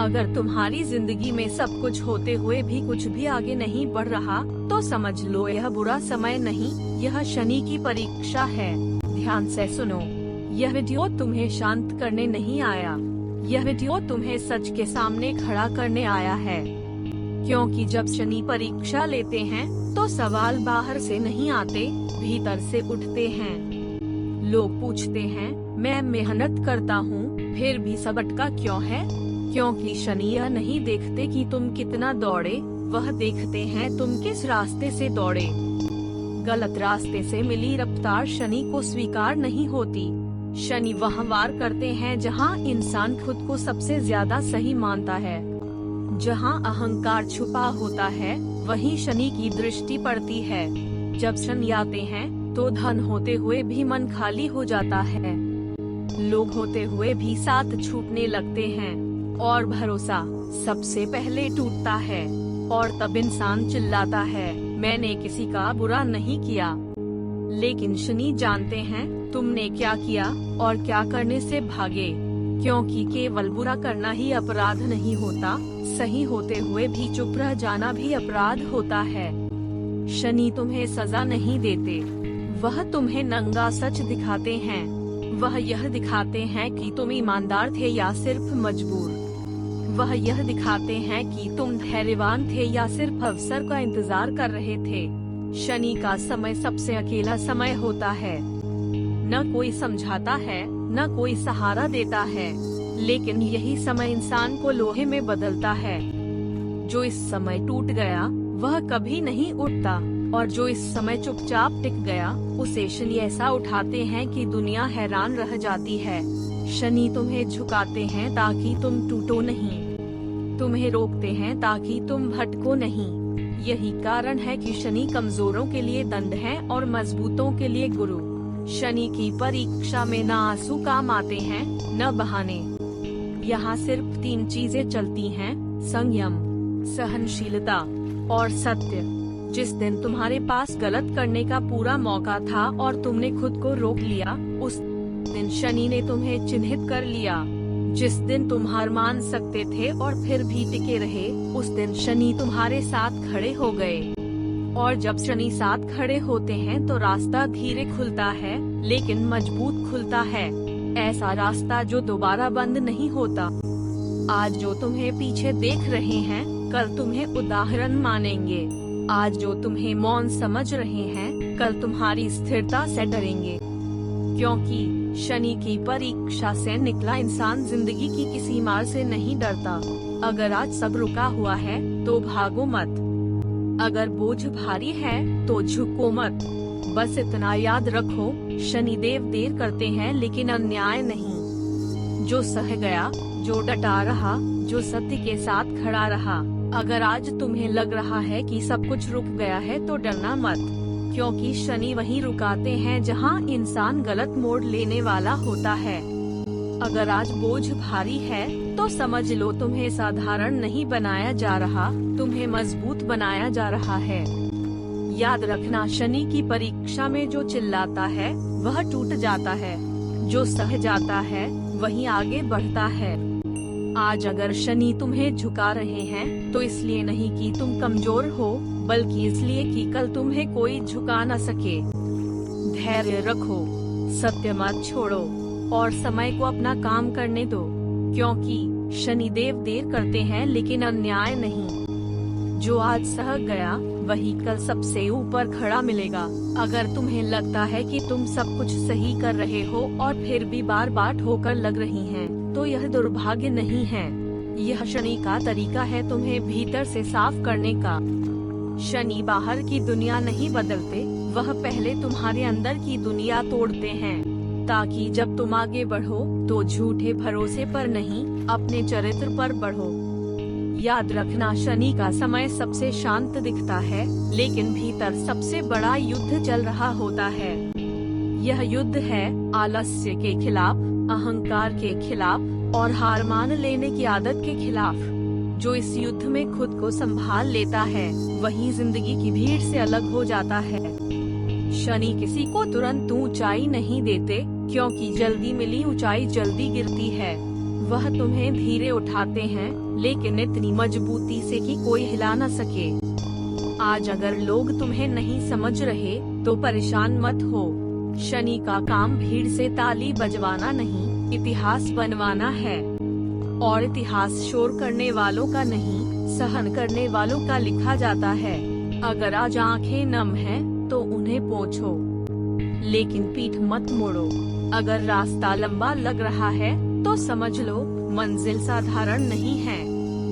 अगर तुम्हारी जिंदगी में सब कुछ होते हुए भी कुछ भी आगे नहीं बढ़ रहा, तो समझ लो यह बुरा समय नहीं, यह शनि की परीक्षा है। ध्यान से सुनो, यह वीडियो तुम्हें शांत करने नहीं आया, यह वीडियो तुम्हें सच के सामने खड़ा करने आया है। क्योंकि जब शनि परीक्षा लेते हैं, तो सवाल बाहर से नहीं आते, भीतर से उठते हैं। लोग पूछते हैं, मैं मेहनत करता हूँ, फिर भी सब अटका क्यों है? क्योंकि शनि यह नहीं देखते कि तुम कितना दौड़े, वह देखते हैं तुम किस रास्ते से दौड़े। गलत रास्ते से मिली रफ्तार शनि को स्वीकार नहीं होती। शनि वहाँ वार करते हैं जहाँ इंसान खुद को सबसे ज्यादा सही मानता है। जहाँ अहंकार छुपा होता है, वहीं शनि की दृष्टि पड़ती है। जब शनि आते हैं, तो धन होते हुए भी मन खाली हो जाता है। लोग होते हुए भी साथ छूटने लगते हैं, और भरोसा सबसे पहले टूटता है। और तब इंसान चिल्लाता है, मैंने किसी का बुरा नहीं किया। लेकिन शनि जानते हैं तुमने क्या किया और क्या करने से भागे। क्योंकि केवल बुरा करना ही अपराध नहीं होता, सही होते हुए भी चुप रह जाना भी अपराध होता है। शनि तुम्हें सजा नहीं देते, वह तुम्हें नंगा सच दिखाते हैं। वह यह दिखाते हैं कि तुम ईमानदार थे या सिर्फ मजबूर। वह यह दिखाते हैं कि तुम धैर्यवान थे या सिर्फ अवसर का इंतजार कर रहे थे। शनि का समय सबसे अकेला समय होता है। न कोई समझाता है, न कोई सहारा देता है, लेकिन यही समय इंसान को लोहे में बदलता है। जो इस समय टूट गया, वह कभी नहीं उठता, और जो इस समय चुपचाप टिक गया, उसे शनि ऐसा उठाते हैं कि दुनिया हैरान रह जाती है। शनि तुम्हें झुकाते हैं ताकि तुम टूटो नहीं, तुम्हें रोकते हैं ताकि तुम भटको नहीं। यही कारण है कि शनि कमजोरों के लिए दंड है और मजबूतों के लिए गुरु। शनि की परीक्षा में न आंसू काम आते हैं, न बहाने। यहाँ सिर्फ 3 चीजें चलती हैं, संयम, सहनशीलता और सत्य। जिस दिन तुम्हारे पास गलत करने का पूरा मौका था और तुमने खुद को रोक लिया, उस दिन शनि ने तुम्हें चिन्हित कर लिया। जिस दिन तुम हार मान सकते थे और फिर भी टिके रहे, उस दिन शनि तुम्हारे साथ खड़े हो गए। और जब शनि साथ खड़े होते हैं तो रास्ता धीरे खुलता है, लेकिन मजबूत खुलता है। ऐसा रास्ता जो दोबारा बंद नहीं होता। आज जो तुम्हें पीछे देख रहे हैं, कल तुम्हें उदाहरण मानेंगे। आज जो तुम्हें मौन समझ रहे हैं, कल तुम्हारी स्थिरता से डरेंगे। क्योंकि शनि की परीक्षा से निकला इंसान जिंदगी की किसी मार से नहीं डरता। अगर आज सब रुका हुआ है, तो भागो मत। अगर बोझ भारी है, तो झुको मत। बस इतना याद रखो, शनि देव देर करते हैं लेकिन अन्याय नहीं। जो सह गया, जो डटा रहा, जो सत्य के साथ खड़ा रहा। अगर आज तुम्हें लग रहा है कि सब कुछ रुक गया है, तो डरना मत। क्योंकि शनि वहीं रुकाते हैं जहां इंसान गलत मोड़ लेने वाला होता है। अगर आज बोझ भारी है, तो समझ लो तुम्हें साधारण नहीं बनाया जा रहा, तुम्हें मजबूत बनाया जा रहा है। याद रखना, शनि की परीक्षा में जो चिल्लाता है, वह टूट जाता है। जो सह जाता है, वही आगे बढ़ता है। आज अगर शनि तुम्हें झुका रहे हैं, तो इसलिए नहीं कि तुम कमजोर हो, बल्कि इसलिए कि कल तुम्हें कोई झुका न सके। धैर्य रखो, सत्य मत छोड़ो, और समय को अपना काम करने दो। क्योंकि शनि देव देर करते हैं लेकिन अन्याय नहीं। जो आज सह गया, वही कल सबसे ऊपर खड़ा मिलेगा। अगर तुम्हें लगता है कि तुम सब कुछ सही कर रहे हो और फिर भी बार बार ठोकर लग रही हैं, तो यह दुर्भाग्य नहीं है। यह शनि का तरीका है तुम्हें भीतर से साफ करने का। शनि बाहर की दुनिया नहीं बदलते, वह पहले तुम्हारे अंदर की दुनिया तोड़ते हैं, ताकि जब तुम आगे बढ़ो, तो झूठे भरोसे पर नहीं, अपने चरित्र पर बढ़ो। याद रखना, शनि का समय सबसे शांत दिखता है, लेकिन भीतर सबसे बड़ा युद्ध चल रहा होता है। यह युद्ध है आलस्य के खिलाफ, अहंकार के खिलाफ और हार मान लेने की आदत के खिलाफ। जो इस युद्ध में खुद को संभाल लेता है, वही जिंदगी की भीड़ से अलग हो जाता है। शनि किसी को तुरंत ऊंचाई नहीं देते, क्योंकि जल्दी मिली ऊंचाई जल्दी गिरती है। वह तुम्हें धीरे उठाते हैं, लेकिन इतनी मजबूती से कि कोई हिला न सके। आज अगर लोग तुम्हें नहीं समझ रहे तो परेशान मत हो। शनि का काम भीड़ से ताली बजवाना नहीं, इतिहास बनवाना है। और इतिहास शोर करने वालों का नहीं, सहन करने वालों का लिखा जाता है। अगर आज आंखें नम हैं, तो उन्हें पोंछो, लेकिन पीठ मत मोड़ो। अगर रास्ता लंबा लग रहा है तो समझ लो मंजिल साधारण नहीं है।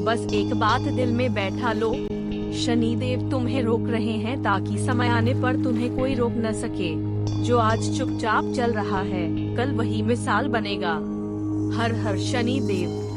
बस एक बात दिल में बैठा लो, शनि देव तुम्हें रोक रहे हैं ताकि समय आने पर तुम्हें कोई रोक न सके। जो आज चुपचाप चल रहा है, कल वही मिसाल बनेगा। हर हर शनि देव।